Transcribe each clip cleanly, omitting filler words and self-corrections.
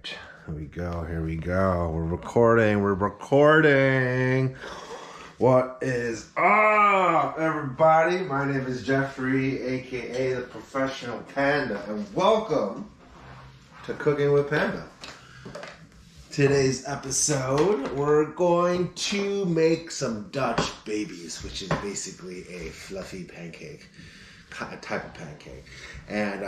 Here we go. Here we go. We're recording. We're recording. What is up, everybody? My name is Jeffrey, aka the Professional Panda, and welcome to Cooking with Panda. Today's episode, we're going to make some Dutch babies, which is basically a fluffy pancake, a type of pancake. And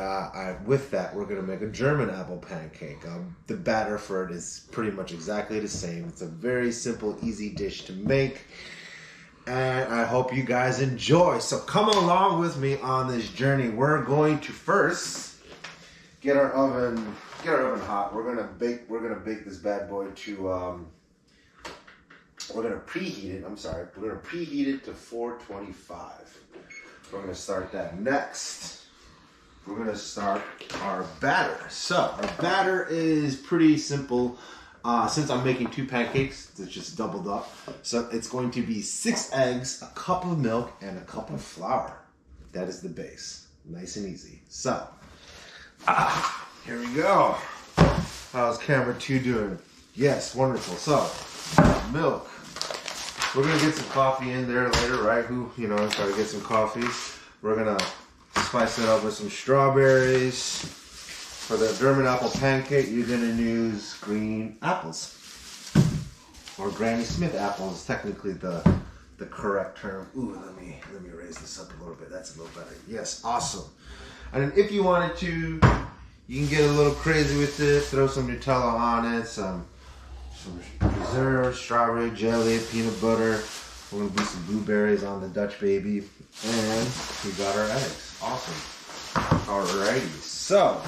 with that, we're going to make a German apple pancake. The batter for it is pretty much exactly the same. It's a very simple, easy dish to make. And I hope you guys enjoy. So come along with me on this journey. We're going to first get our oven hot. We're gonna bake this bad boy to we're gonna preheat it. We're gonna preheat it to 425. We're gonna start that next. We're gonna start our batter. So our batter is pretty simple. Since I'm making 2 pancakes, it's just doubled up. So it's going to be 6 eggs, a cup of milk, and a cup of flour. That is the base. Nice and easy. So here we go. How's camera 2 doing? Yes, wonderful. So, milk. We're gonna get some coffee in there later, right? Gotta get some coffee. We're gonna spice it up with some strawberries. For the German apple pancake, you're gonna use green apples. Or Granny Smith apples, technically the correct term. Ooh, let me raise this up a little bit. That's a little better. Yes, awesome. And then if you wanted to, you can get a little crazy with this. Throw some Nutella on it, some preserves, strawberry jelly, peanut butter. We're gonna do some blueberries on the Dutch baby, and we got our eggs. Awesome. Alrighty, so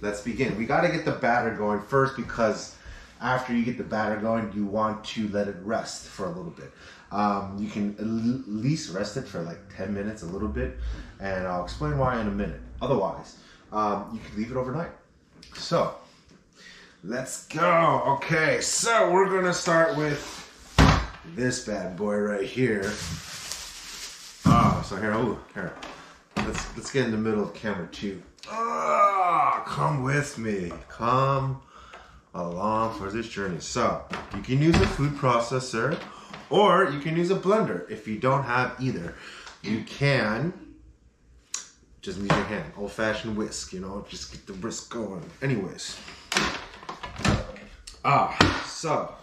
let's begin. We got to get the batter going first because after you get the batter going, you want to let it rest for a little bit. You can at least rest it for like 10 minutes, a little bit, and I'll explain why in a minute. Otherwise, you can leave it overnight. So, let's go. Okay, so we're going to start with this bad boy right here. Here. Let's get in the middle of camera 2. Come with me. Come along for this journey. So, you can use a food processor or you can use a blender. If you don't have either, you can just use your hand. Old-fashioned whisk, just get the whisk going. Anyways. So,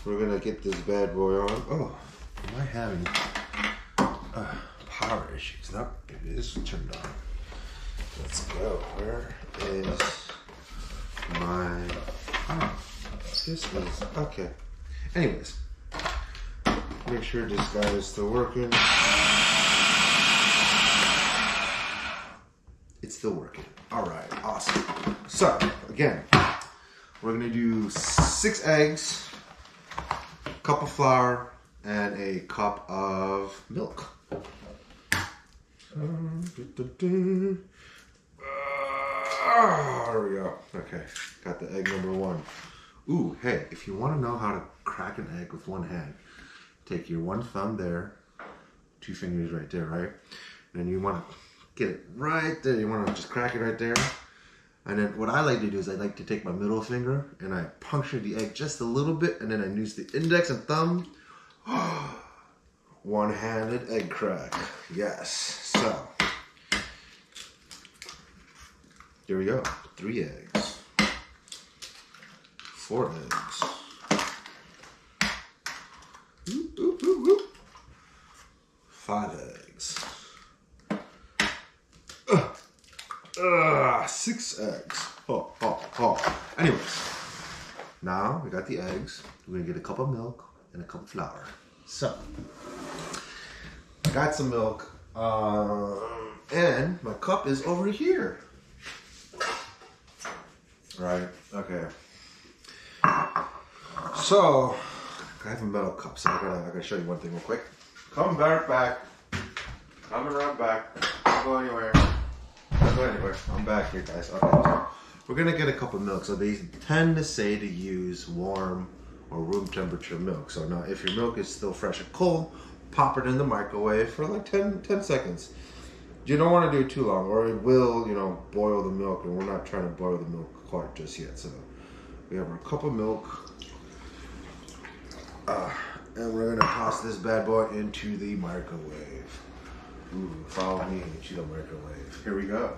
we're going to get this bad boy on. Oh, am I having power issues? Nope, it is turned on. Let's go. Where is my... this is... okay. Anyways. Make sure this guy is still working. It's still working. Alright, awesome. So, again, we're going to do 6 eggs, a cup of flour, and a cup of milk. There we go. Okay, got the egg number 1. Ooh, hey, if you want to know how to crack an egg with one hand, take your one thumb there, 2 fingers right there, right? And then you want to get it right there. You want to just crack it right there. And then what I like to do is I like to take my middle finger and I puncture the egg just a little bit, and then I use the index and thumb. One-handed egg crack. Yes. So, here we go. 3 eggs. 4 eggs. 5 eggs. 6 eggs. Anyways, now we got the eggs. We're gonna get a cup of milk and a cup of flour. So, I got some milk, and my cup is over here. Right, okay. So, I have a metal cup, so I gotta show you one thing real quick. Coming right back. Don't go anywhere. I'm back here, guys. Okay, so we're gonna get a cup of milk. So they tend to say to use warm or room temperature milk. So now if your milk is still fresh and cold, pop it in the microwave for like 10 seconds. You don't want to do it too long, or it will, you know, boil the milk, and we're not trying to boil the milk quite just yet. So we have our cup of milk, and we're gonna toss this bad boy into the microwave. Ooh, follow me into the microwave. Here we go.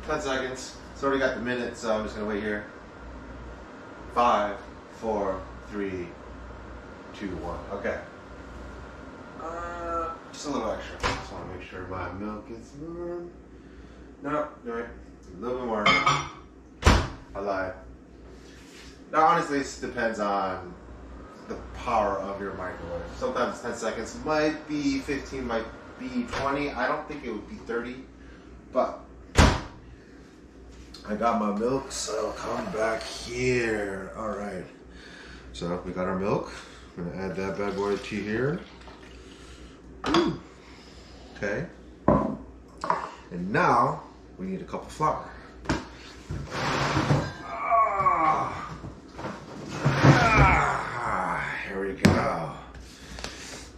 10 seconds. It's already got the minute, so I'm just gonna wait here. 5, 4, 3, 2, 1. Okay. Just a little extra. Just want to make sure my milk is warm. No, do it. A little bit more. I lied. Now, honestly, this depends on the power of your microwave. Sometimes 10 seconds might be 15, might be 20. I don't think it would be 30, but I got my milk, so come back here. All right. So we got our milk. I'm gonna add that bad boy to here. Ooh. Okay. And now we need a cup of flour. Here we go.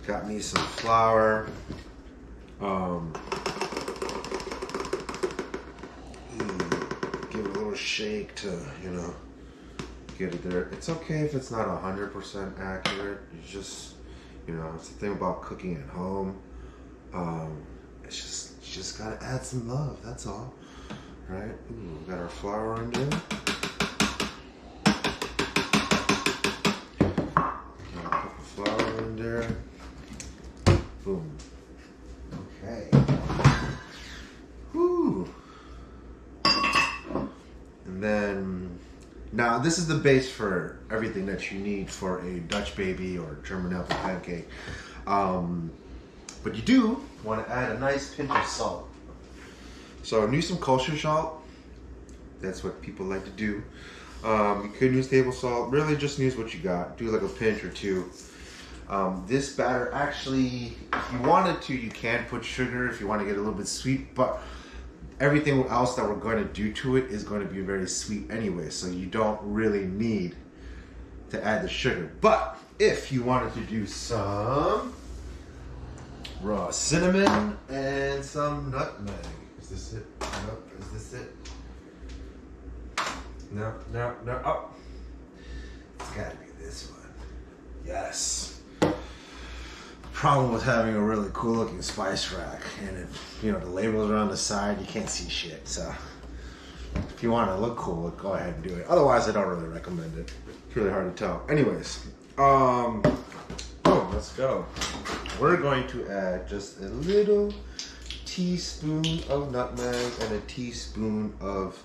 Got me some flour. Give it a little shake to, you know, get it there. It's okay if it's not 100% accurate. It's just, you know, it's the thing about cooking at home. It's just, you just gotta add some love, that's all. Right? Ooh, we got our flour in there. Got a cup of flour in there. Boom. Okay. Whew. And then, now this is the base for everything that you need for a Dutch baby or German apple pancake. But you do want to add a nice pinch of salt. So use some kosher salt. That's what people like to do. You could use table salt. Really just use what you got. Do like a pinch or two. This batter actually, if you wanted to, you can put sugar if you want to get a little bit sweet, but everything else that we're going to do to it is going to be very sweet anyway, so you don't really need to add the sugar. But if you wanted to do some raw cinnamon and some nutmeg. Is this it? No, is this it? No, no, no. Oh, it's gotta be this one. Yes. Problem with having a really cool looking spice rack, and if, you know, the labels are on the side, you can't see shit. So if you want to look cool, go ahead and do it. Otherwise, I don't really recommend it. It's really hard to tell. Anyways, let's go. We're going to add just a little teaspoon of nutmeg and a teaspoon of,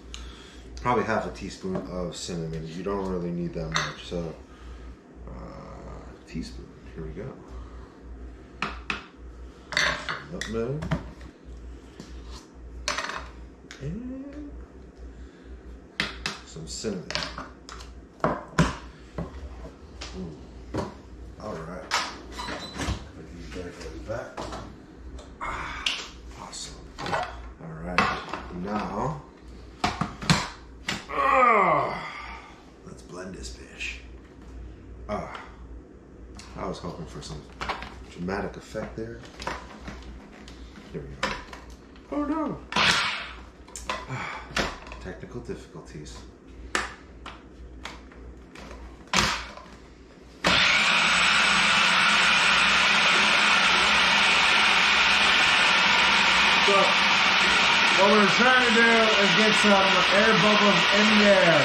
probably half a teaspoon of cinnamon. You don't really need that much, so teaspoon. Here we go. Nutmeg and some cinnamon. Ooh. All right. Put these bad boys back. Awesome. All right. Now, let's blend this bitch. I was hoping for some dramatic effect there. Here we go. Oh no! Technical difficulties. So, what we're trying to do is get some air bubbles in there.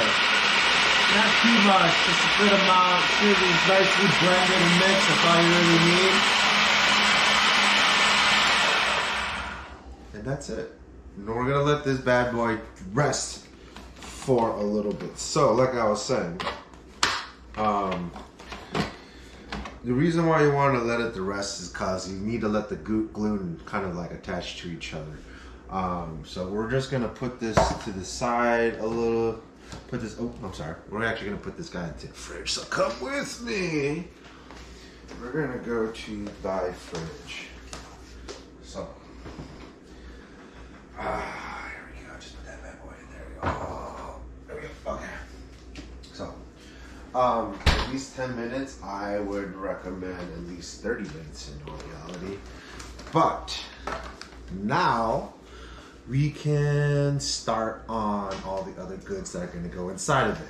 Not too much, just a good amount. See these nicely blended and mixed. That's all you really need. And that's it. And we're gonna let this bad boy rest for a little bit. So, like I was saying, the reason why you want to let it to rest is because you need to let the gluten kind of like attach to each other. So we're just gonna put this to the side a little. Put this. Oh, I'm sorry. We're actually gonna put this guy into the fridge. So come with me. We're gonna go to thy fridge. So. Here we go. Just put that bad boy in there. There we go. Okay. So, if least 10 minutes. I would recommend at least 30 minutes in all reality. But now we can start on all the other goods that are going to go inside of it.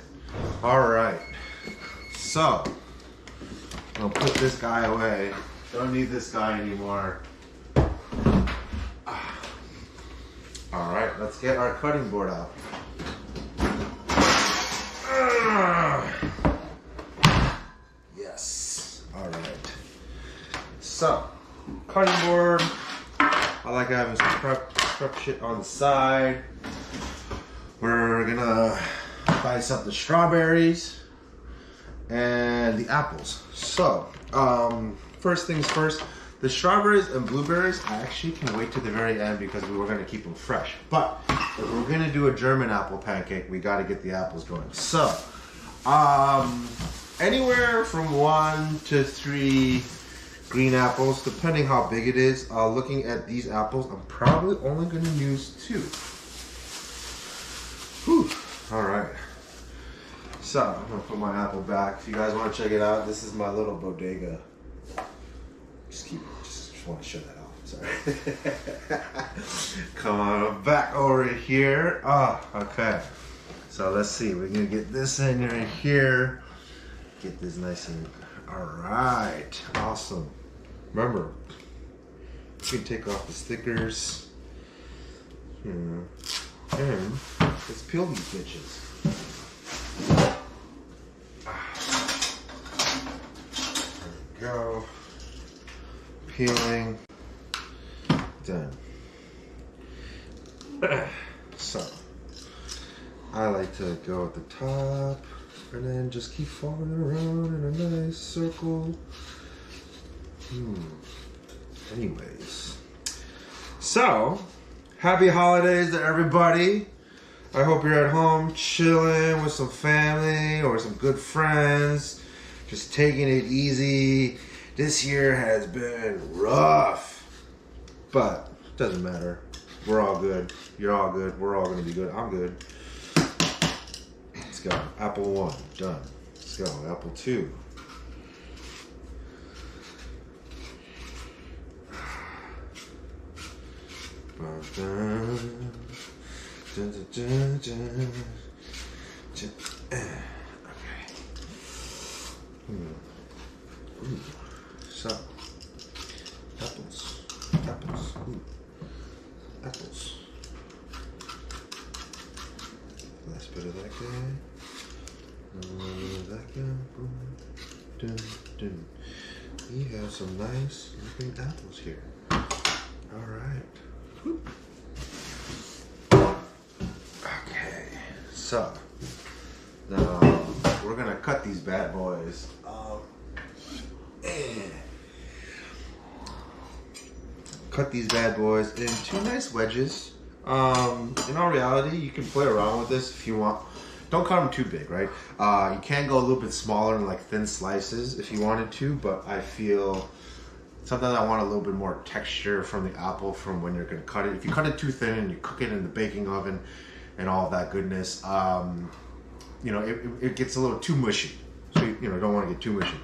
All right. So I'll put this guy away. Don't need this guy anymore. All right, let's get our cutting board out. Yes. All right. So, cutting board. I like having some prep shit on the side. We're gonna dice up the strawberries and the apples. So, first things first. The strawberries and blueberries, I actually can wait to the very end because we were going to keep them fresh. But if we're going to do a German apple pancake, we got to get the apples going. So, anywhere from 1 to 3 green apples, depending how big it is. Looking at these apples, I'm probably only going to use 2. Whew. All right. So, I'm going to put my apple back. If you guys want to check it out, this is my little bodega. Just want to show that off. Sorry. Come on back over here. Okay. So let's see. We're gonna get this in right here. Get this nice and. All right. Awesome. Remember, you can take off the stickers. And let's peel these bitches. There we go. Peeling. Done. So, I like to go at the top and then just keep following around in a nice circle. Anyways. So, happy holidays to everybody. I hope you're at home chilling with some family or some good friends. Just taking it easy. This year has been rough, but it doesn't matter. We're all good. You're all good. We're all going to be good. I'm good. Let's go. Apple 1, done. Let's go. Apple 2. Okay. So, apples, apples. Last bit of that guy. That guy. Boom. Dun, dun. We have some nice looking apples here. All right. Okay. So, now we're gonna cut these bad boys. Cut these bad boys in 2 nice wedges. In all reality, you can play around with this if you want. Don't cut them too big, right? You can go a little bit smaller in like thin slices if you wanted to, but I feel sometimes I want a little bit more texture from the apple from when you're gonna cut it. If you cut it too thin and you cook it in the baking oven and all of that goodness, you know, it gets a little too mushy. So you know, don't want to get too mushy.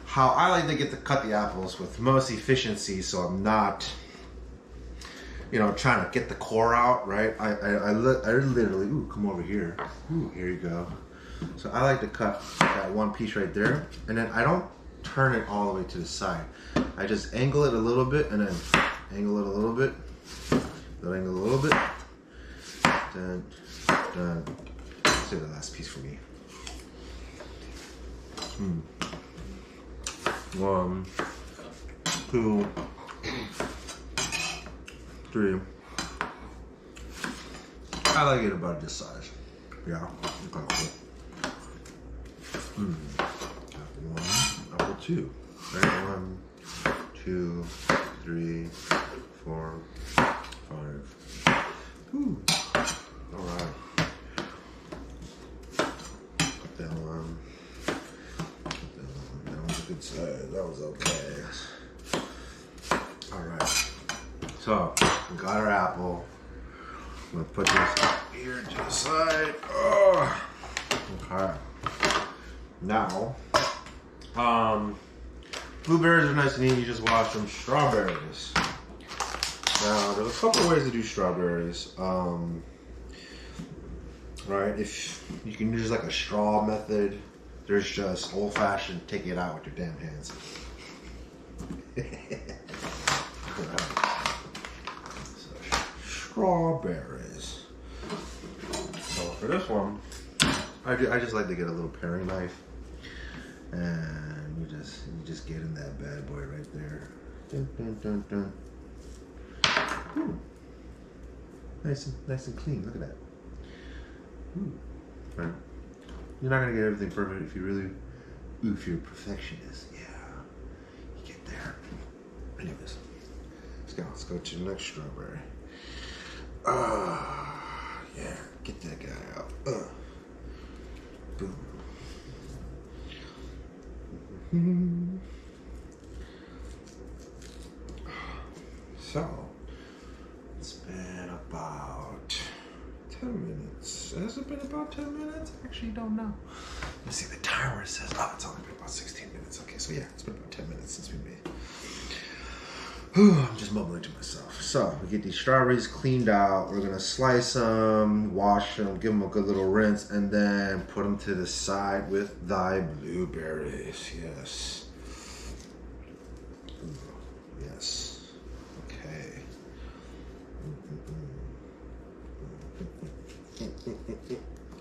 How I like to cut the apples with most efficiency, so I'm not, you know, trying to get the core out, right? I literally, ooh, come over here. Ooh, here you go. So I like to cut that one piece right there, and then I don't turn it all the way to the side. I just angle it a little bit, and then angle it a little bit, then angle a little bit, then, save the last piece for me. 1, 2, 3. I like it about this size. Yeah, okay. Apple 1, apple 2. Right? 1, 2, 3, 4, 5. Ooh. All right. Put that one. That was a good size. That was okay. All right. So we got our apple. I'm gonna put this here to the side. Oh. Okay. Now, I Blueberries are nice and easy. You just wash them. Strawberries. Now, there's a couple ways to do strawberries. Right, if you can use like a straw method, there's just old-fashioned, take it out with your damn hands. Right. So, strawberries. So for this one, I just like to get a little paring knife, and you just get in that bad boy right there. Dun, dun, dun, dun. Ooh. Nice and clean. Look at that. Ooh. Right. You're not gonna get everything perfect if you're a perfectionist. Yeah, you get there. Anyways, let's go to the next strawberry. Yeah, get that guy out. Boom. So, it's been about 10 minutes. Has it been about 10 minutes? I actually don't know. Let's see, the timer says, it's only been about 16 minutes. Okay, so yeah, it's been about 10 minutes since we made. I'm just mumbling to myself. So, we get these strawberries cleaned out. We're gonna slice them, wash them, give them a good little rinse, and then put them to the side with thy blueberries. Yes. Ooh, yes. Okay.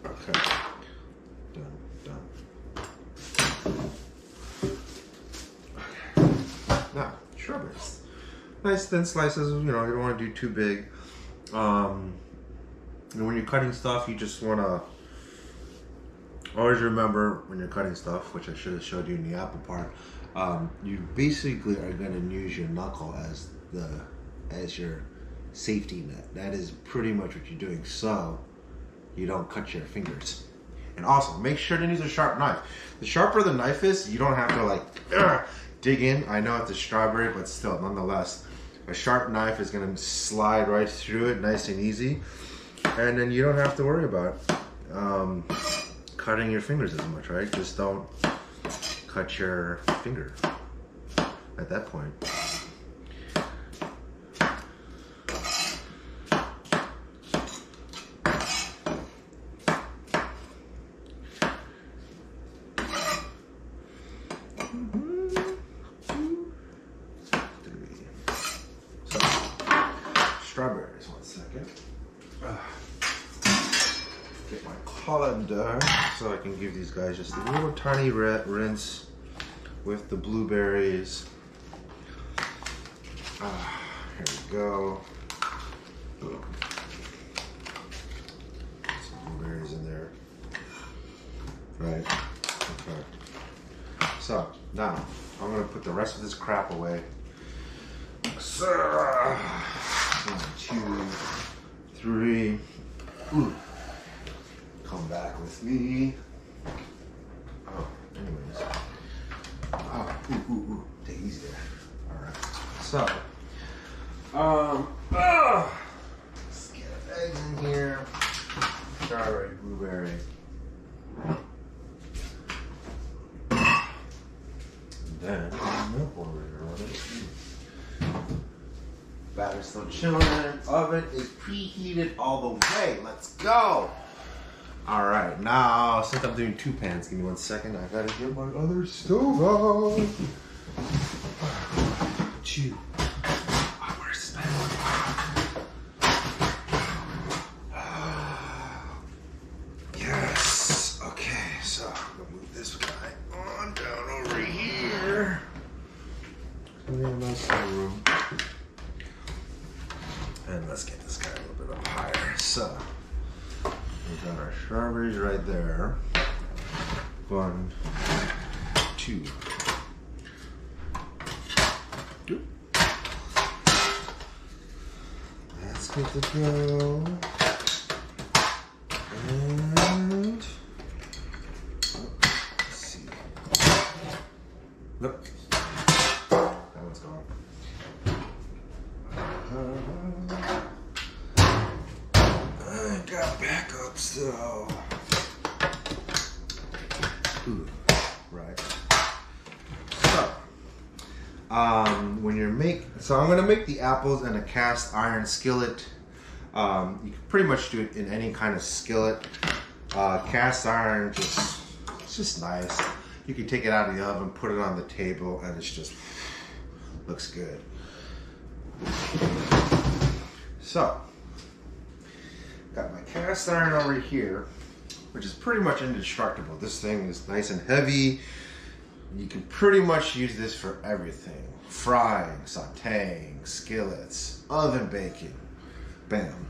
Okay. Done. Okay. Now, strawberries. Nice thin slices, you don't want to do too big. And when you're cutting stuff, you just want to always remember when you're cutting stuff, which I should have showed you in the apple part, you basically are going to use your knuckle as your safety net. That is pretty much what you're doing, so you don't cut your fingers. And also, make sure to use a sharp knife. The sharper the knife is, you don't have to like dig in. I know it's a strawberry, but still, nonetheless, a sharp knife is going to slide right through it, nice and easy. And then you don't have to worry about cutting your fingers as much, right? Just don't cut your finger at that point. Strawberries, 1 second. Get my colander so I can give these guys just a little tiny rinse with the blueberries. Here we go. Boom. Some blueberries in there. Right. Okay. So now I'm gonna put the rest of this crap away. So, 1, 2, 3. Ooh. Come back with me. Anyways. Take it easy there. Alright. So, let's get eggs in here. Strawberry, blueberry. And then, milk over here on it. Batter's still chilling. Oven is preheated all the way. Let's go. All right, now since I'm doing 2 pans, give me 1 second. I gotta get my other stove out. 2. Where's this pan? Yes. Okay, so I'm gonna move this guy on down over here. We have a nice little room. And let's get this guy a little bit up higher. So, we got our strawberries right there. 1, 2. That's good to go. And let's see. Nope. That one's gone. I got backups though. Ooh, right. so I'm gonna make the apples in a cast iron skillet. You can pretty much do it in any kind of skillet. Cast iron, it's just nice. You can take it out of the oven, put it on the table, and it's just looks good. So, got my cast iron over here, which is pretty much indestructible. This thing is nice and heavy. You can pretty much use this for everything. Frying, sauteing, skillets, oven baking. Bam.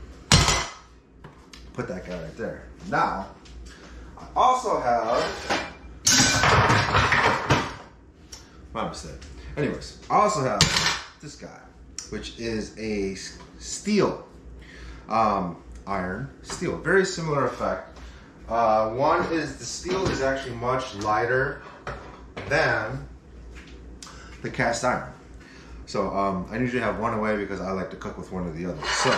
Put that guy right there. Now, I also have... My mistake. Anyways, I also have this guy, which is a steel iron. Steel, very similar effect. One is the steel is actually much lighter than the cast iron. So I usually have one away because I like to cook with one or the other. So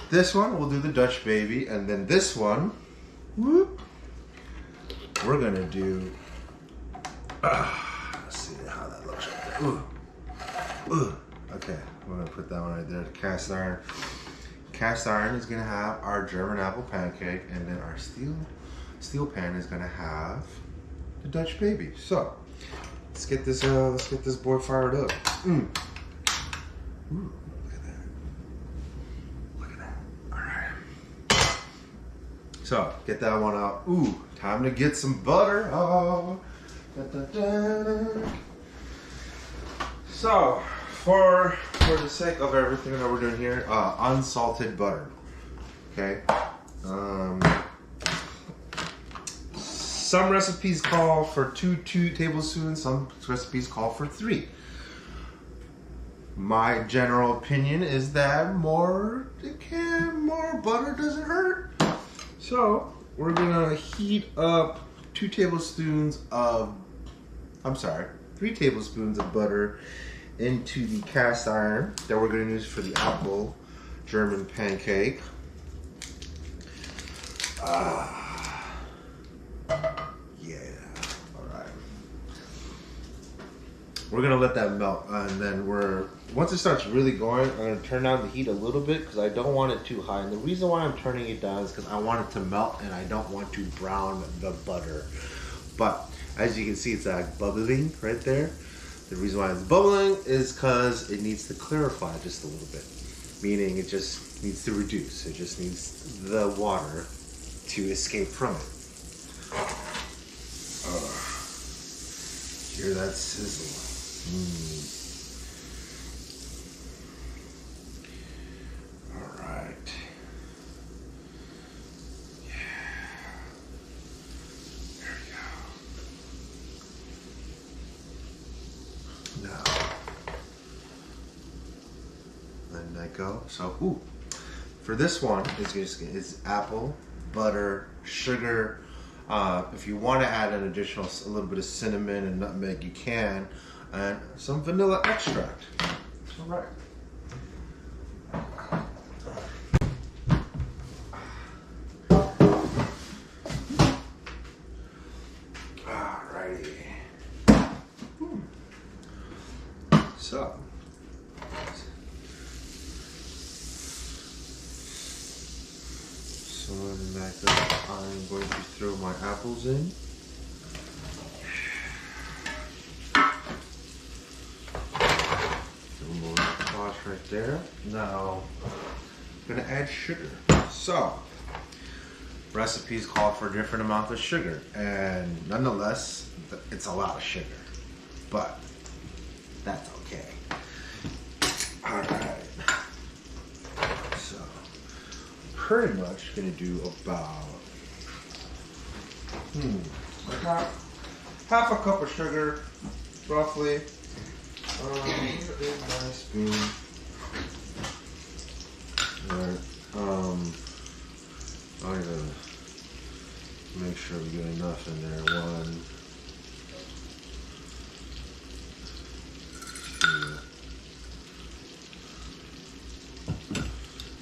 this one we'll do the Dutch baby, and then this one, whoop, we're gonna do. Let's see how that looks right there. Ooh. Okay, we're gonna put that one right there. The cast iron. Cast iron is gonna have our German apple pancake, and then our steel pan is gonna have the Dutch baby. So let's get this boy fired up. Ooh, look at that. Look at that. All right. So get that one out. Ooh, time to get some butter. Oh. Da, da, da, da. So for the sake of everything that we're doing here, unsalted butter. Okay. Some recipes call for two tablespoons. Some recipes call for 3. My general opinion is that more butter doesn't hurt. So we're gonna heat up 3 tablespoons of butter into the cast iron that we're gonna use for the apple German pancake. Yeah, all right. We're gonna let that melt, and then once it starts really going, I'm gonna turn down the heat a little bit because I don't want it too high. And the reason why I'm turning it down is because I want it to melt and I don't want to brown the butter. But as you can see, it's like bubbling right there. The reason why it's bubbling is because it needs to clarify just a little bit, meaning it just needs to reduce. It just needs the water to escape from it. Hear that sizzle. All right. Yeah. There we go. Now, letting that go. So, for this one, it's apple, butter, sugar. If you want to add a little bit of cinnamon and nutmeg, you can, and some vanilla extract. All right. Alrighty. So. Back up, I'm going to throw my apples in. Some more sauce right there. Now, I'm going to add sugar. So, recipes call for a different amount of sugar, and nonetheless, it's a lot of sugar. But that's okay. All right. Pretty much gonna do about half a cup of sugar, roughly. Here is my spoon. Alright, I'm gonna make sure we get enough in there. 1, 2.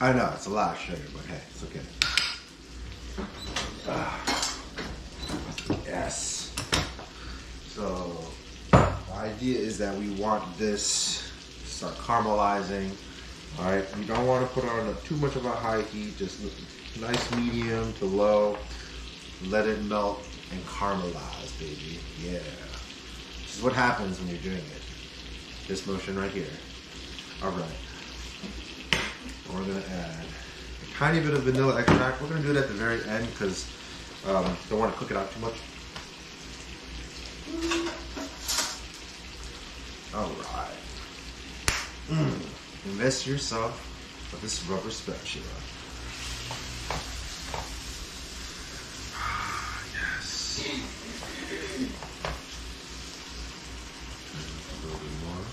I know, it's a lot of sugar, but hey, it's okay. Yes. So, the idea is that we want this start caramelizing. All right, you don't want to put on too much of a high heat, just nice medium to low. Let it melt and caramelize, baby. Yeah. This is what happens when you're doing it. This motion right here. All right. We're gonna add a tiny bit of vanilla extract. We're gonna do it at the very end because don't want to cook it out too much. All right. Invest yourself with this rubber spatula. Yes. A little bit more.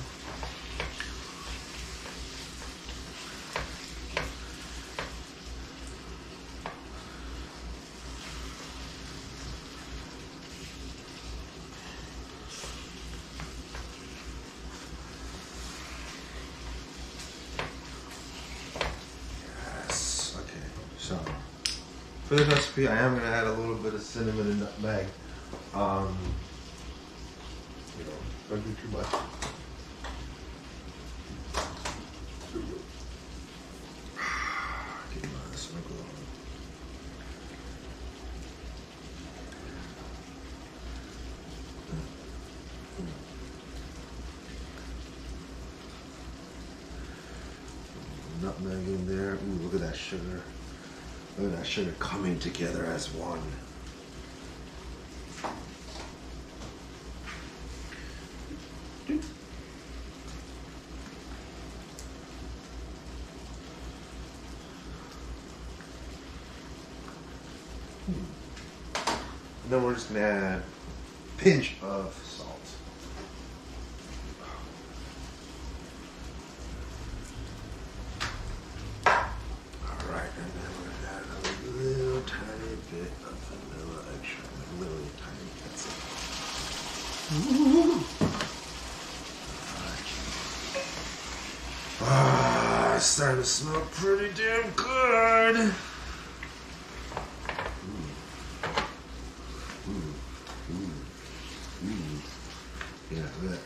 So, for this recipe, I am going to add a little bit of cinnamon and nutmeg. Don't do too much. Get my sprinkle on. Nutmeg in there. Ooh, look at that sugar. Look at that sugar coming together as one. And then we're just gonna add a pinch of salt. It's starting to smell pretty damn good. Yeah, that.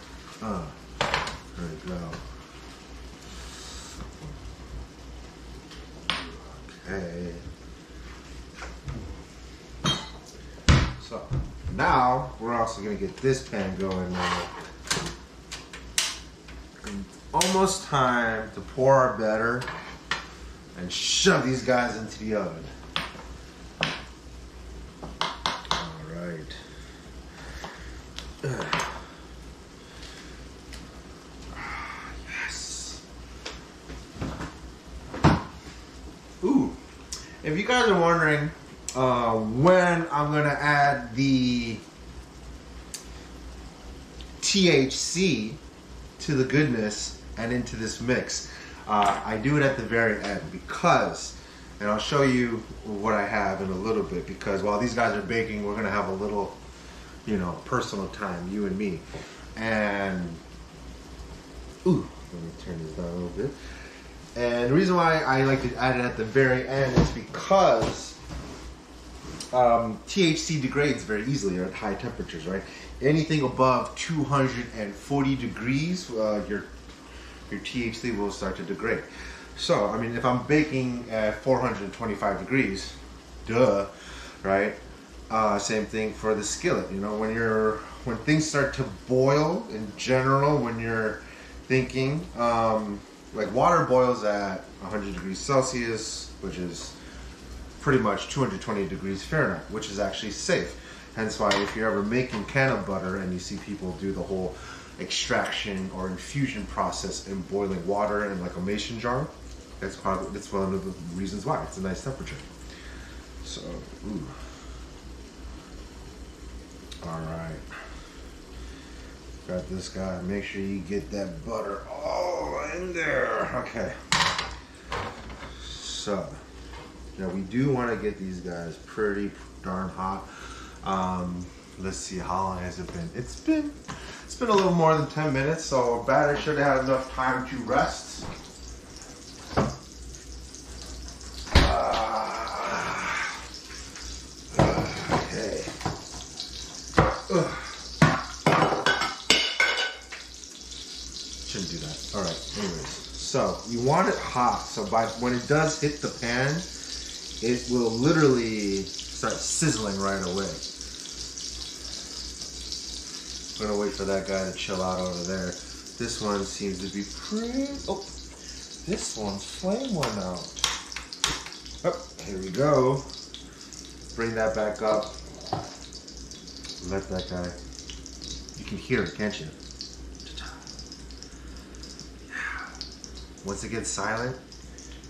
There we go. Okay. So now we're also gonna get this pan going now. Almost time to pour our batter and shove these guys into the oven. All right. Yes. Ooh. If you guys are wondering when I'm gonna add the THC to the goodness and into this mix, I do it at the very end because, and I'll show you what I have in a little bit, because while these guys are baking, we're gonna have a little, personal time, you and me. And ooh, let me turn this down a little bit. And the reason why I like to add it at the very end is because THC degrades very easily at high temperatures, right? Anything above 240 degrees, your THC will start to degrade. So, I mean, if I'm baking at 425 degrees, duh, right? Same thing for the skillet. When things start to boil in general, when you're thinking, like water boils at 100 degrees Celsius, which is pretty much 220 degrees Fahrenheit, which is actually safe. Hence why if you're ever making canna butter and you see people do the whole extraction or infusion process in boiling water in like a mason jar, that's one of the reasons why. It's a nice temperature. So, ooh. All right. Got this guy. Make sure you get that butter all in there. Okay. So, now we do want to get these guys pretty darn hot. Let's see, how long has it been? It's been a little more than 10 minutes, so our batter should have had enough time to rest. Okay. Shouldn't do that. All right. you want it hot. So when it does hit the pan, it will literally start sizzling right away. I'm gonna wait for that guy to chill out over there. This one seems to be pretty, oh, this one's flame went out. Oh, here we go. Bring that back up. Let that guy, you can hear it, can't you? Once it gets silent,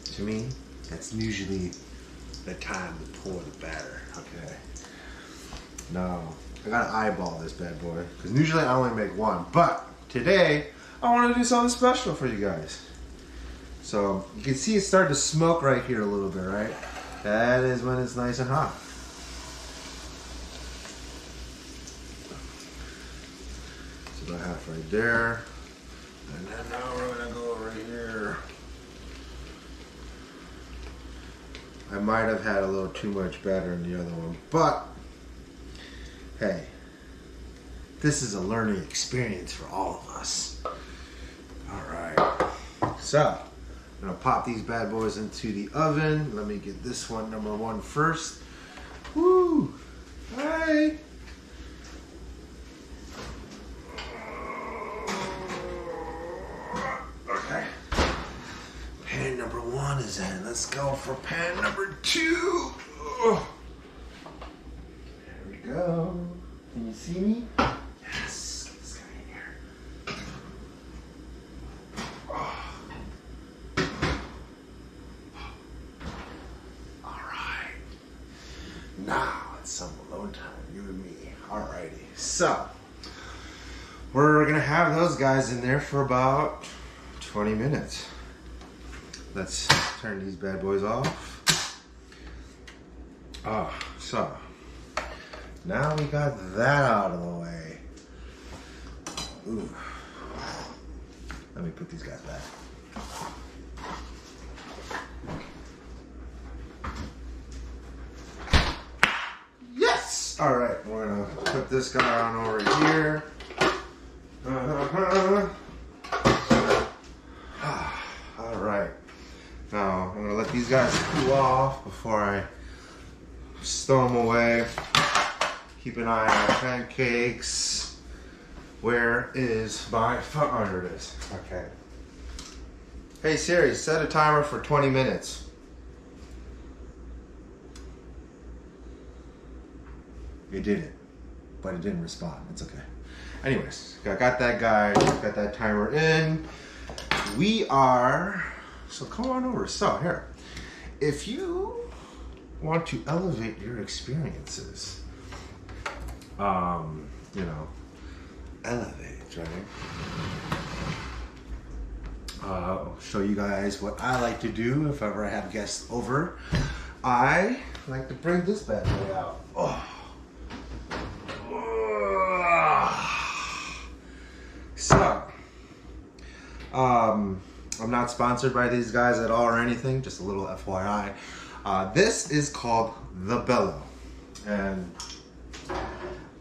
to me, that's usually the time to pour the batter, okay? Now, I gotta eyeball this bad boy, because usually I only make one, but today, I wanna do something special for you guys. So, you can see it starting to smoke right here a little bit, right? That is when it's nice and hot. So about half right there. And then now we're gonna go over here. I might have had a little too much batter in the other one, but hey, this is a learning experience for all of us. All right, so I'm gonna pop these bad boys into the oven. Let me get this one, number one, first. Woo! Hi! Okay. Pan number one is in. Let's go for pan number two. Oh. There we go. Can you see me? Yes. Get this guy in here. Oh. All right. Now it's some alone time, you and me. Alrighty. So we're gonna have those guys in there for about 20 minutes. Let's turn these bad boys off. So now we got that out of the way. Ooh. Let me put these guys back. Yes! All right, we're gonna put this guy on over here. All right. Now, I'm gonna let these guys cool off before I stow them away. Keep an eye on pancakes. Where is my phone? Oh, here it is. Okay. Hey Siri, set a timer for 20 minutes. It did it, but it didn't respond. It's okay. Anyways, I got that guy, got that timer in. We are, so come on over. So here, if you want to elevate your experiences, you know, elevate, right? I'll show you guys what I like to do if ever I have guests over. I like to bring this bad boy out. Oh. So, I'm not sponsored by these guys at all or anything, just a little FYI. This is called The Bellow, and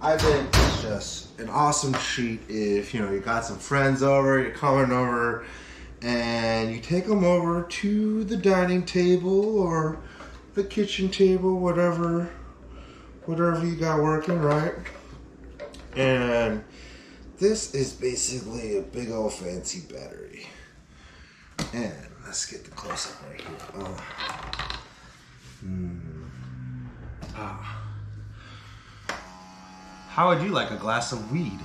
I think it's just an awesome treat if, you know, you got some friends over, you're coming over, and you take them over to the dining table or the kitchen table, whatever you got working, right? And this is basically a big old fancy battery. And let's get the close up right here. How would you like a glass of weed?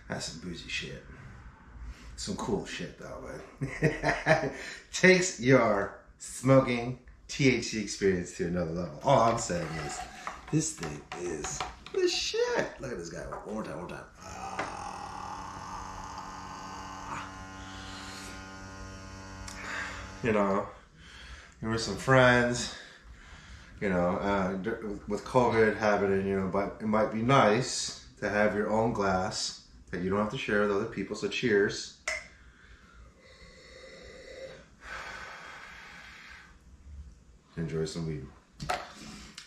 That's some boozy shit. Some cool shit though, man. Takes your smoking THC experience to another level. All I'm saying is, this thing is the shit. Look at this guy. One more time. You know, you're with some friends, you know, with COVID happening, you know, but it might be nice to have your own glass that you don't have to share with other people, so cheers. Enjoy some weed.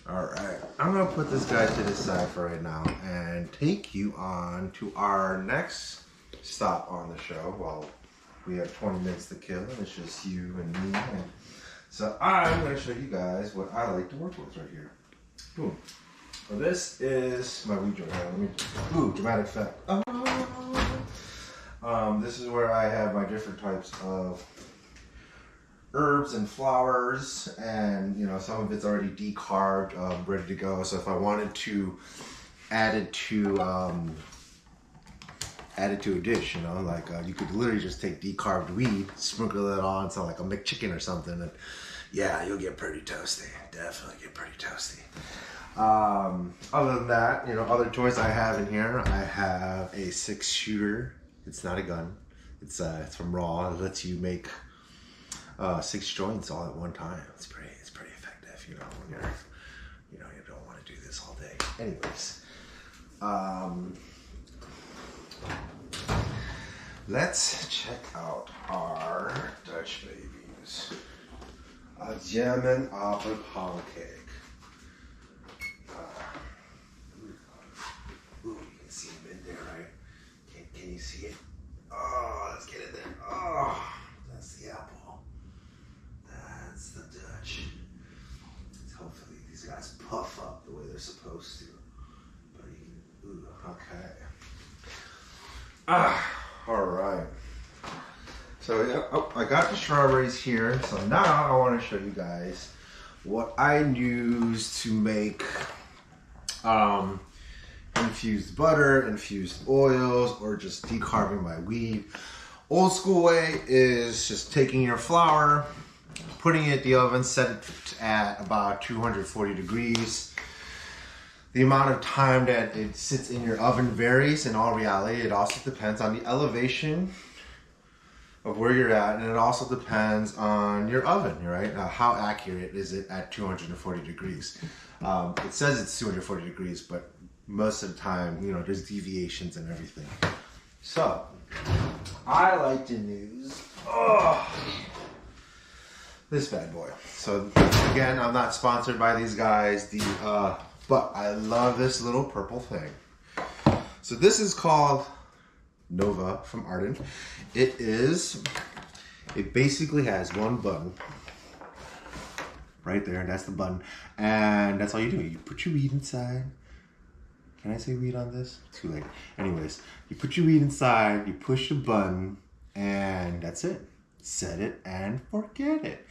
All right, I'm gonna put this guy to the side for right now and take you on to our next stop on the show. Well, we have 20 minutes to kill, and it's just you and me. And so I'm gonna show you guys what I like to work with right here. Boom. So this is my weed joint. Ooh, dramatic effect. This is where I have my different types of herbs and flowers, and you know, some of it's already decarbed, ready to go. So if I wanted to add it to a dish, you know, like you could literally just take decarbed weed, sprinkle it on to like a McChicken or something, and yeah, you'll get pretty toasty. Definitely get pretty toasty. Other than that, you know, other toys I have in here, I have a 6-shooter. It's not a gun. It's from Raw. It lets you make 6 joints all at one time. It's pretty effective, you know, when you're, you know, you don't want to do this all day. Anyways, let's check out our Dutch babies. A German apple pound cake. Ooh, you can see them in there, right? Can you see it? Oh, let's get it there. Oh, that's the apple. That's the Dutch. Hopefully these guys puff up the way they're supposed to. But you can, ooh, okay. All right. So yeah, oh, I got the strawberries here. So now I want to show you guys what I use to make infused butter, infused oils, or just decarbing my weed. Old school way is just taking your flour, putting it in the oven, set it at about 240 degrees. The amount of time that it sits in your oven varies. In all reality, it also depends on the elevation of where you're at, and it also depends on your oven, right? How accurate is it at 240 degrees? It says it's 240 degrees, but most of the time, you know, there's deviations and everything. So, I like to use this bad boy. So, again, I'm not sponsored by these guys, but I love this little purple thing. So this is called Nova from Ardent. It basically has one button right there. That's the button, and that's all you do. You put your weed inside. Can I say weed on this? Too late. Anyways, you put your weed inside, you push the button, and that's it. Set it and forget it.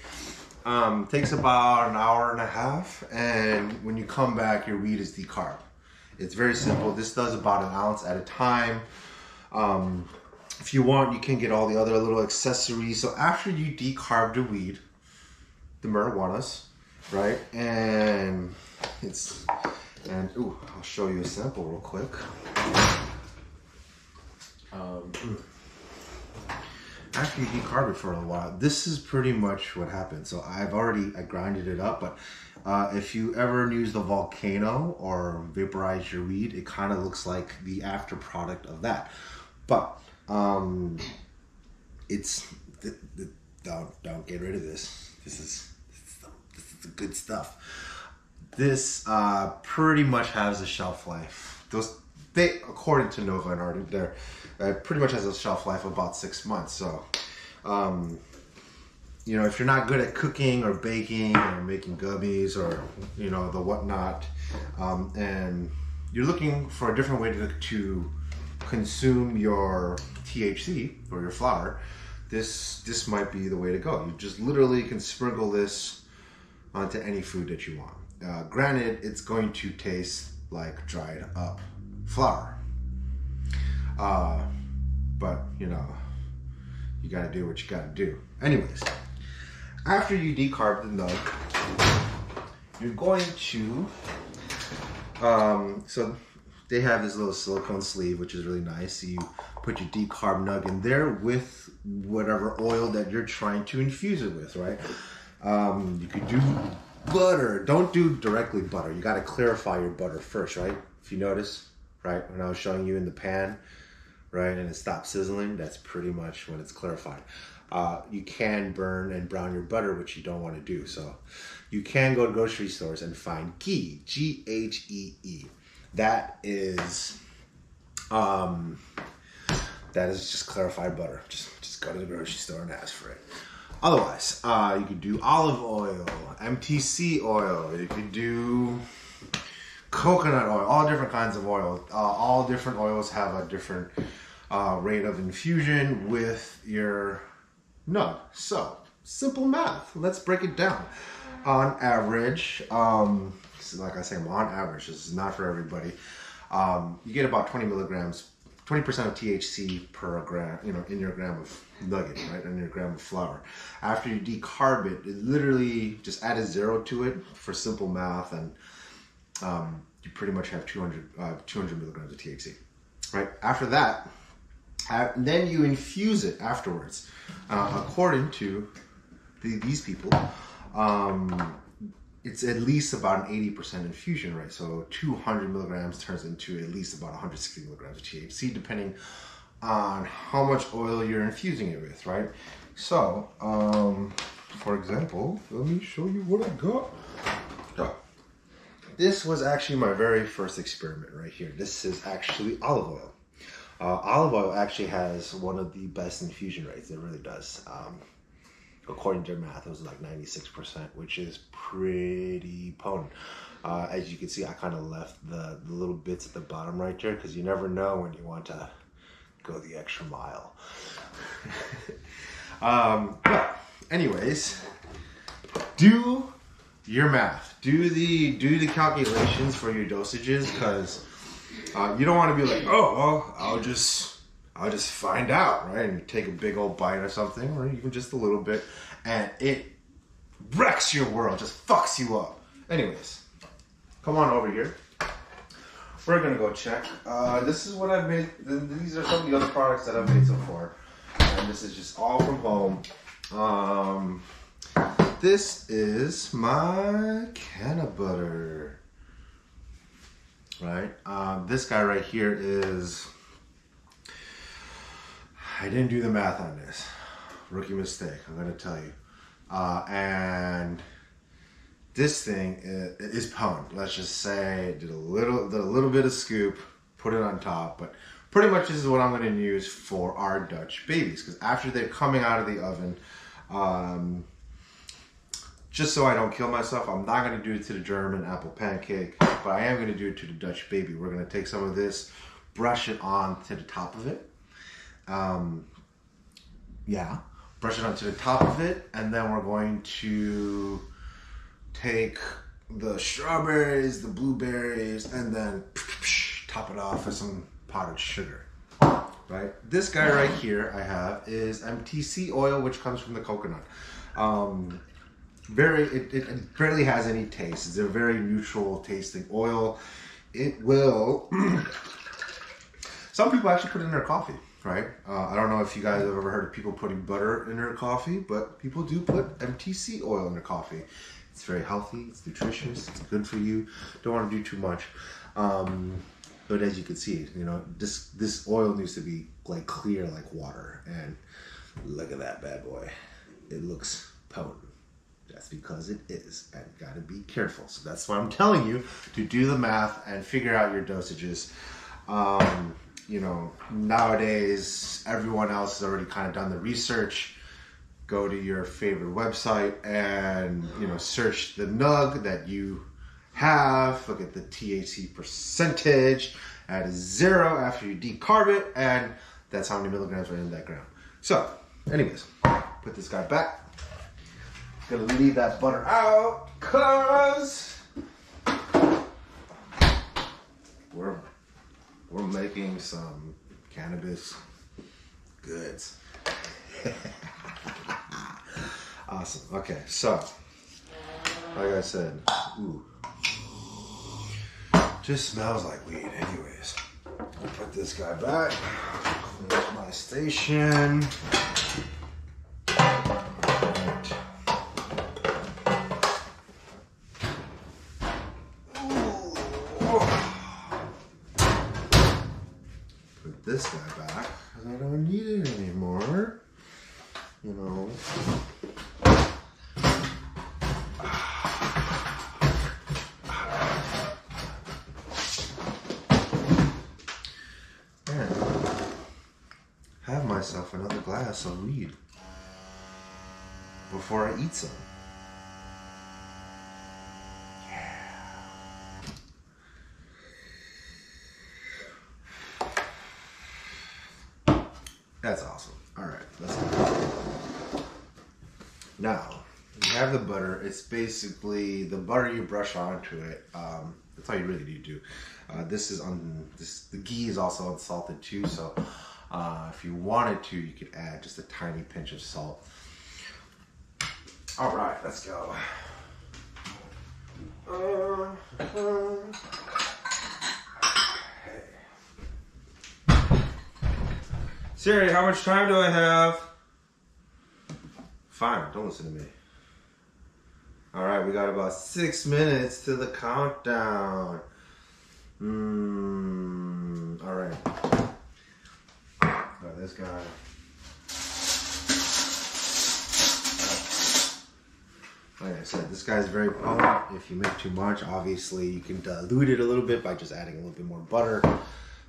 Takes about an hour and a half, and when you come back, your weed is decarb. It's very simple. This does about an ounce at a time. If you want, you can get all the other little accessories. So after you decarb the weed, the marijuanas, right? And ooh, I'll show you a sample real quick. After you decarb it for a while, this is pretty much what happens. So I grinded it up, but if you ever use the volcano or vaporize your weed, it kind of looks like the after product of that. But don't get rid of this. This is the good stuff. This pretty much has a shelf life. According to Nova and Ardent, pretty much has a shelf life of about 6 months. So, you know, if you're not good at cooking or baking or making gummies or, you know, the whatnot, and you're looking for a different way to consume your THC or your flower, this might be the way to go. You just literally can sprinkle this onto any food that you want. Granted, it's going to taste like dried up flour. But, you know, you gotta do what you gotta do. Anyways, after you decarb the nug, you're going to, so they have this little silicone sleeve, which is really nice. So you put your decarb nug in there with whatever oil that you're trying to infuse it with, right? You could do butter. Don't do directly butter. You got to clarify your butter first, right? If you notice, right, when I was showing you in the pan, right, and it stopped sizzling, that's pretty much when it's clarified. you can burn and brown your butter, which you don't want to do. So you can go to grocery stores and find ghee, Ghee. That is just clarified butter. Just go to the grocery store and ask for it. Otherwise, you could do olive oil, MTC oil. You could do coconut oil, all different kinds of oil. All different oils have a different rate of infusion with your nug. So, simple math. Let's break it down. On average, like I say, on average, this is not for everybody. You get about 20 milligrams, 20% of THC per gram, in your gram of nugget, right? In your gram of flour. After you decarb it, literally just add a 0 to it for simple math, and you pretty much have 200 milligrams of THC, right? After that, then you infuse it afterwards. According to these people, it's at least about an 80% infusion rate. So 200 milligrams turns into at least about 160 milligrams of THC, depending on how much oil you're infusing it with, right? So, for example, let me show you what I got. This was actually my very first experiment right here. This is actually olive oil. Olive oil actually has one of the best infusion rates. It really does. According to their math, it was like 96%, which is pretty potent. As you can see, I kind of left the little bits at the bottom right there because you never know when you want to go the extra mile. But anyways, do your math. Do the calculations for your dosages, because you don't want to be like, oh, well, I'll just find out, right? And you take a big old bite or something, or even just a little bit, and it wrecks your world, just fucks you up. Anyways, come on over here. We're gonna go check. This is what I've made. These are some of the other products that I've made so far, and this is just all from home. This is my canna butter, right? This guy right here is, I didn't do the math on this. Rookie mistake, I'm gonna tell you. And this thing is potent. Let's just say did a little bit of scoop, put it on top, but pretty much this is what I'm gonna use for our Dutch babies, because after they're coming out of the oven, just so I don't kill myself, I'm not gonna do it to the German apple pancake, but I am gonna do it to the Dutch baby. We're gonna take some of this, brush it on to the top of it. Brush it onto the top of it, and then we're going to take the strawberries, the blueberries, and then top it off with some powdered sugar. Right? This guy right here I have is MTC oil, which comes from the coconut. It barely has any taste. It's a very neutral tasting oil. It will. Some people actually put it in their coffee, right? I don't know if you guys have ever heard of people putting butter in their coffee, but people do put MTC oil in their coffee. It's very healthy, it's nutritious, it's good for you. Don't want to do too much. But as you can see, this oil needs to be like clear like water. And look at that bad boy. It looks potent. That's because it is, and you gotta be careful. So that's why I'm telling you to do the math and figure out your dosages. Nowadays, everyone else has already kind of done the research. Go to your favorite website and, search the nug that you have. Look at the THC percentage. Add a 0 after you decarb it, and that's how many milligrams are in that gram. So, anyways, put this guy back. Gonna leave that butter out, cause we're making some cannabis goods. Awesome. Okay, so like I said, just smells like weed. Anyways, I'll put this guy back. Clean up my station. This guy back, because I don't need it anymore. myself another glass of weed before I eat some. That's awesome. All right, let's go. Now, you have the butter. It's basically the butter you brush onto it. That's all you really need to do. The ghee is also unsalted too, so if you wanted to, you could add just a tiny pinch of salt. All right, let's go. Siri, how much time do I have? Fine, don't listen to me. All right, we got about 6 minutes to the countdown. All right. Got this guy. Like I said, this guy's very potent. If you make too much, obviously you can dilute it a little bit by just adding a little bit more butter.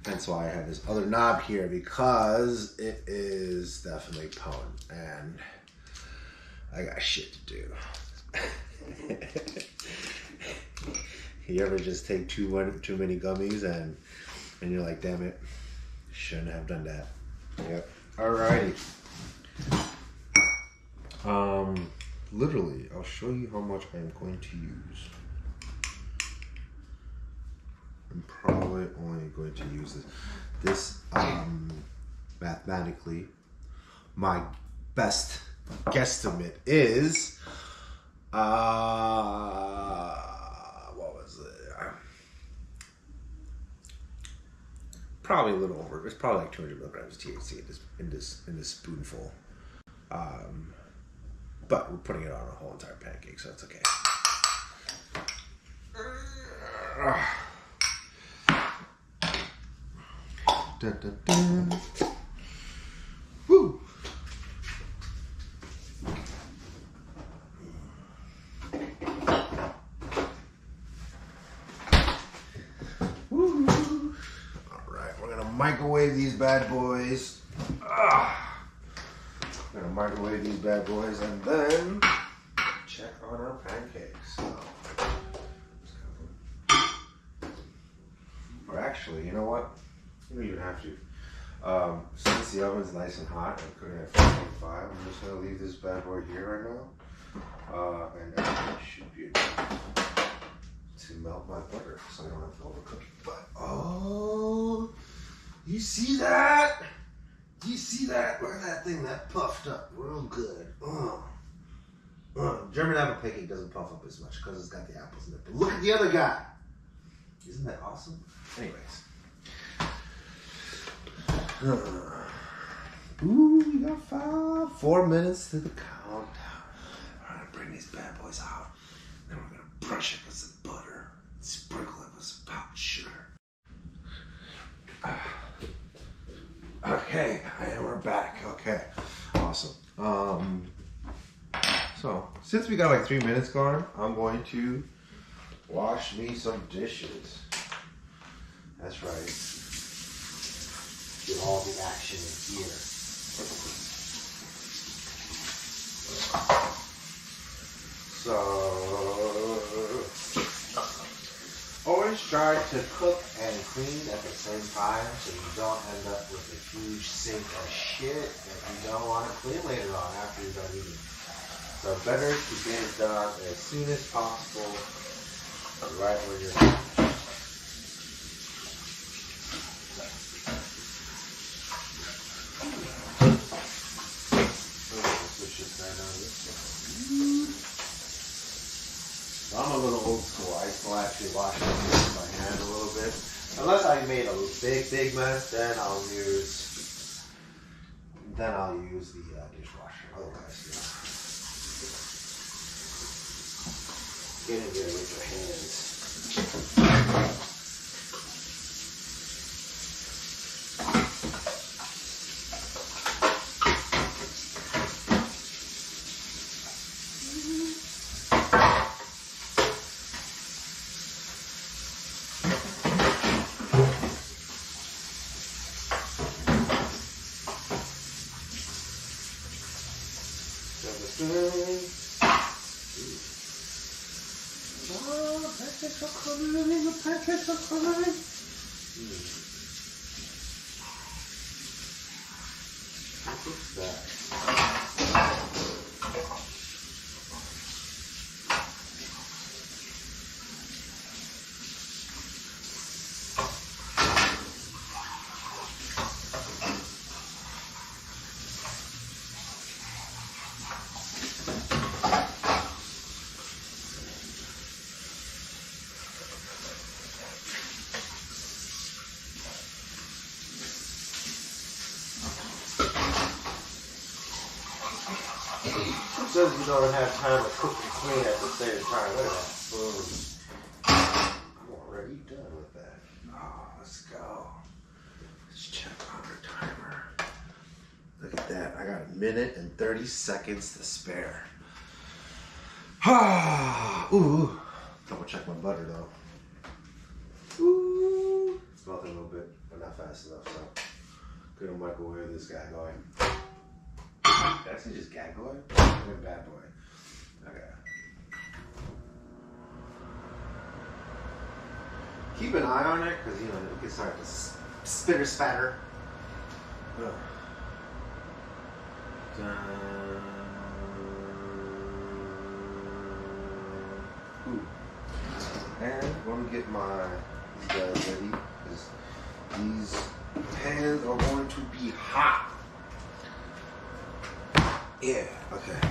That's why I have this other knob here, because it is definitely potent and I got shit to do. You ever just take too many gummies and you're like, damn it, shouldn't have done that. Yep. Alrighty. Literally, I'll show you how much I'm going to use. I'm probably only going to use this. Mathematically, my best guesstimate is what was it? Probably a little over. It's probably like 200 milligrams of THC in this spoonful. But we're putting it on a whole entire pancake, so it's okay. Dun, dun, dun. Woo! Woo! All right, we're gonna microwave these bad boys. We're gonna microwave these bad boys and then check on our pancakes. Or actually, you know what? You don't even have to. Since the oven's nice and hot, I'm cooking at 425. I'm just gonna leave this bad boy here right now, and everything should be enough to melt my butter, so I don't have to overcook it. But oh, you see that? Do you see that? Look at that thing that puffed up real good. German apple pancake doesn't puff up as much because it's got the apples in it. But look at the other guy. Isn't that awesome? Anyways. Ooh, we got 4 minutes to the countdown. We're gonna bring these bad boys out. Then we're gonna brush it with some butter. Sprinkle it with some powdered sugar. Okay, and we're back. Okay, awesome. So since we got like 3 minutes gone, I'm going to wash me some dishes. That's right. Get all the action in here. So always try to cook and clean at the same time so you don't end up with a huge sink of shit that you don't want to clean later on after you're done eating. So better to get it done as soon as possible, right when you're done. So I'm a little old school. I still actually wash with my hand a little bit. Unless I made a big mess, then I'll use the dishwasher. Otherwise, get in there with your hands. the pancakes are coming. What's that? Says you don't have time to cook and clean at the same time. Look at that. Boom. I'm already done with that. Oh, let's go. Let's check on our timer. Look at that. I got 1 minute and 30 seconds to spare. Ooh. Double check my butter though. Ooh. It's melting a little bit, but not fast enough, so gonna microwave this guy going. That's just gag boy? Or bad boy? Okay. Keep an eye on it, because you know it can start to spitter spatter. Ooh. And let me get my these guys ready, because these pans are going to be hot. Yeah, okay.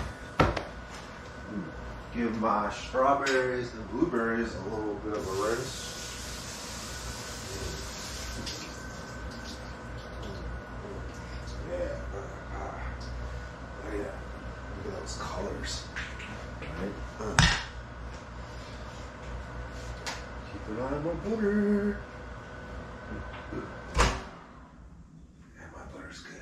Give my strawberries and blueberries a little bit of a rinse. Yeah, oh yeah. Look at those colors. Right? Keep an eye on my butter. Yeah, my butter's good.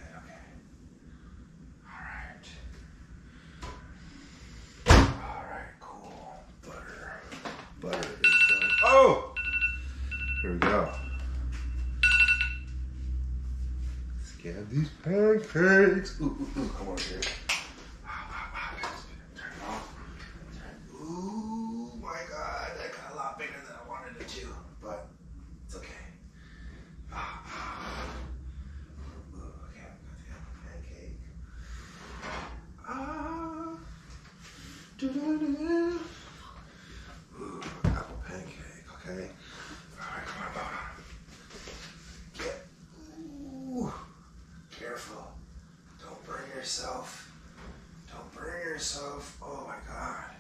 Butter is done. Oh! Here we go. Let's get these pancakes. Ooh, come on here. Turn it off. Ooh, my God. That got a lot bigger than I wanted it to, but it's okay. Ooh, okay, I've got the apple pancake. Apple pancake, okay? Alright, come on. Ooh, careful. Don't burn yourself. Don't burn yourself. Oh my God.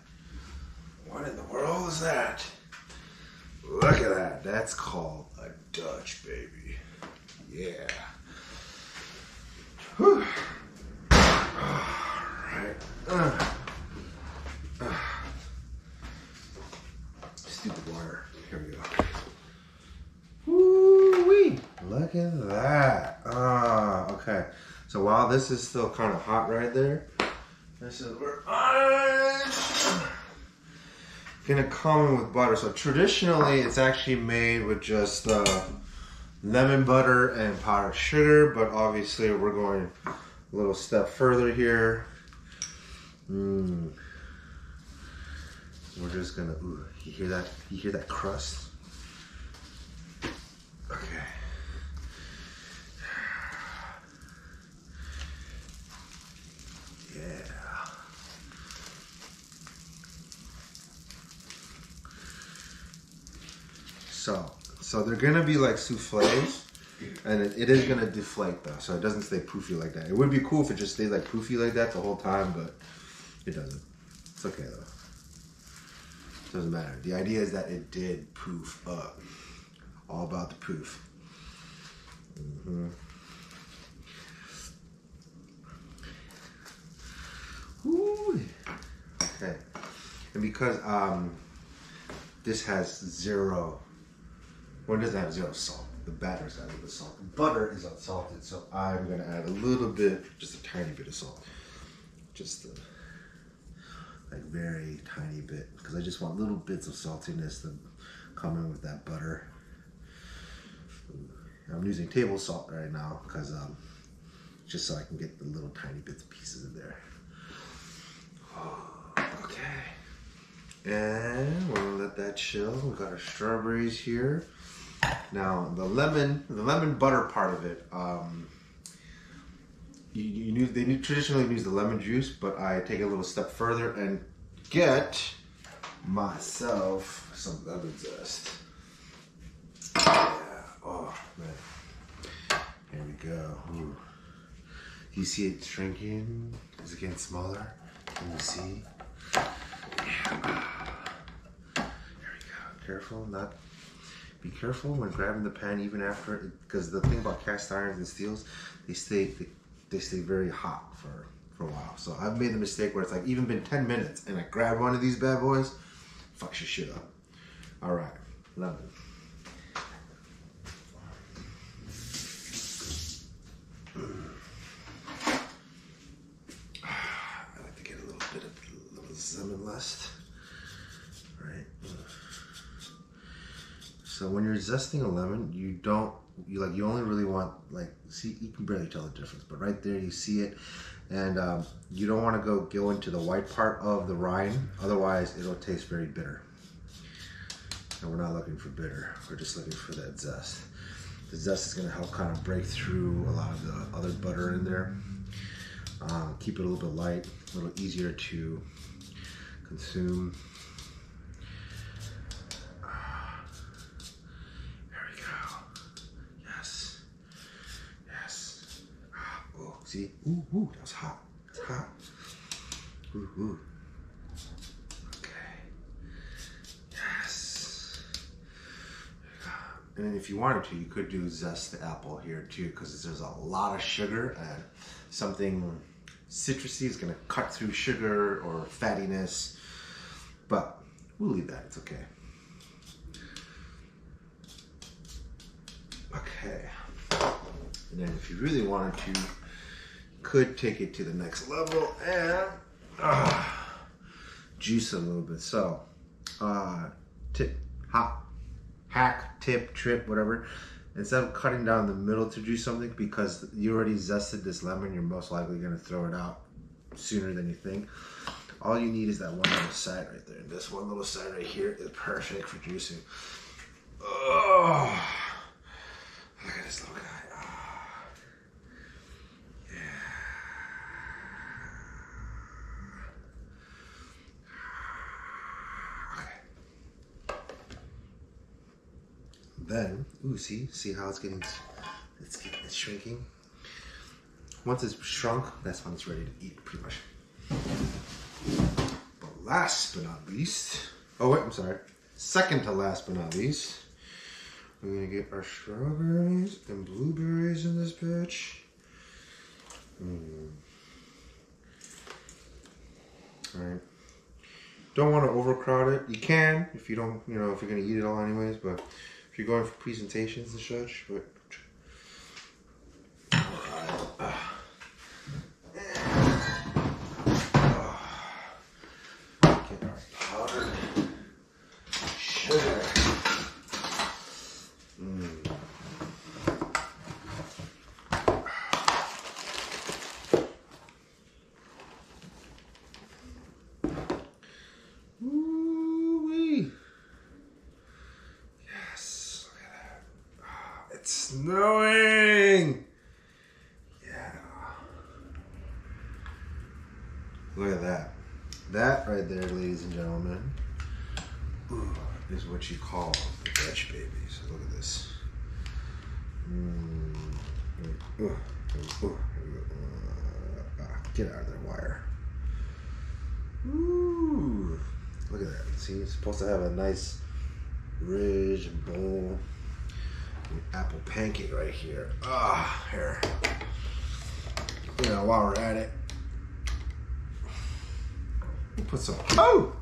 What in the world is that? Look at that. That's called a Dutch, baby. Yeah. Whew. Alright. Stupid water. Here we go. Woo-wee. Look at that. Okay. So while this is still kind of hot right there, this is where I'm gonna come in with butter. So traditionally, it's actually made with just lemon butter and powdered sugar, but obviously we're going a little step further here. We're just gonna, ooh, you hear that? You hear that crust? Okay. Yeah. So they're gonna be like souffles, and it is gonna deflate though, so it doesn't stay poofy like that. It would be cool if it just stayed like poofy like that the whole time, but it doesn't. It's okay though. Doesn't matter. The idea is that it did poof up. All about the poof. Ooh. Okay. And because this has zero, well, it doesn't have zero salt. The batter's got a little bit of salt. The butter is unsalted, so I'm gonna add a little bit, just a tiny bit of salt. Just like very tiny bit, because I just want little bits of saltiness to come in with that butter. I'm using table salt right now because just so I can get the little tiny bits and pieces in there. Okay. And we're gonna let that chill. We got our strawberries here. Now the lemon butter part of it. They traditionally use the lemon juice, but I take it a little step further and get myself some lemon zest. Yeah. Oh man. Here we go. Ooh. You see it shrinking? Is it getting smaller? Can you see? Yeah. There we go. Careful, be careful when grabbing the pan even after it, because the thing about cast irons and steels, they stay very hot for a while. So I've made the mistake where it's like even been 10 minutes and I grab one of these bad boys, fucks your shit up. All right, lemon. I like to get a little bit of lemon lust. All right. So when you're zesting a lemon, you only really want, like, see, you can barely tell the difference, but right there you see it, and you don't want to go into the white part of the rind, otherwise it'll taste very bitter. And we're not looking for bitter, we're just looking for that zest. The zest is going to help kind of break through a lot of the other butter in there. Keep it a little bit light, a little easier to consume. See? Ooh, ooh, that was hot. It's hot. Ooh, ooh. Okay. Yes. And then if you wanted to, you could do zest the apple here too, because there's a lot of sugar, and something citrusy is going to cut through sugar or fattiness. But we'll leave that. It's okay. Okay. And then if you really wanted to, could take it to the next level and juice a little bit. So hack, tip, trip, whatever. Instead of cutting down the middle to juice something, because you already zested this lemon, you're most likely going to throw it out sooner than you think. All you need is that one little side right there. And this one little side right here is perfect for juicing. Oh, look at this little guy. Then, ooh, see how it's shrinking. Once it's shrunk, that's when it's ready to eat, pretty much. But last but not least, second to last but not least, we're gonna get our strawberries and blueberries in this bitch. All right. Don't want to overcrowd it. You can if you don't, if you're gonna eat it all anyways, but if you're going for presentations and such, but get our powdered sugar. Snowing! Yeah. Look at that. That right there, ladies and gentlemen, is what you call the Dutch babies. Look at this. Get out of there, wire. Ooh. Look at that. See, it's supposed to have a nice ridge and bowl. Apple pancake right here. Here. While we're at it, we'll put some. Oh!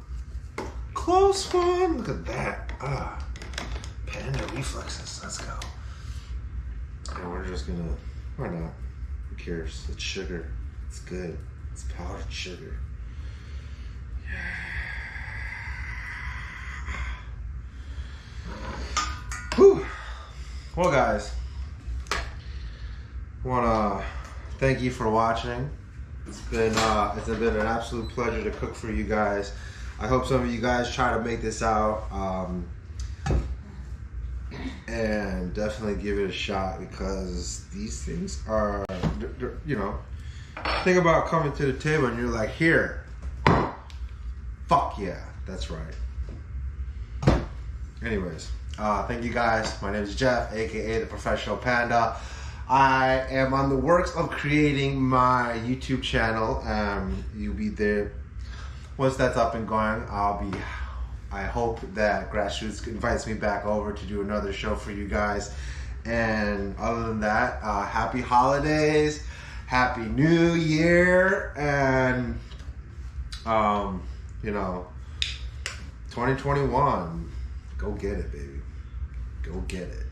Close one! Look at that. Panda reflexes. Let's go. And we're just gonna. Why not? Who cares? It's sugar. It's good. It's powdered sugar. Whew. Well, guys, I want to thank you for watching. It's been an absolute pleasure to cook for you guys. I hope some of you guys try to make this out. And definitely give it a shot, because these things are, you know, think about coming to the table and you're like, here, fuck yeah, that's right. Anyways, thank you guys. My name is Jeff, aka the Professional Panda. I am on the works of creating my YouTube channel. You'll be there once that's up and going. I hope that Grassroots invites me back over to do another show for you guys. And other than that, happy holidays, happy new year, and you know, 2021, go get it, baby. Go get it.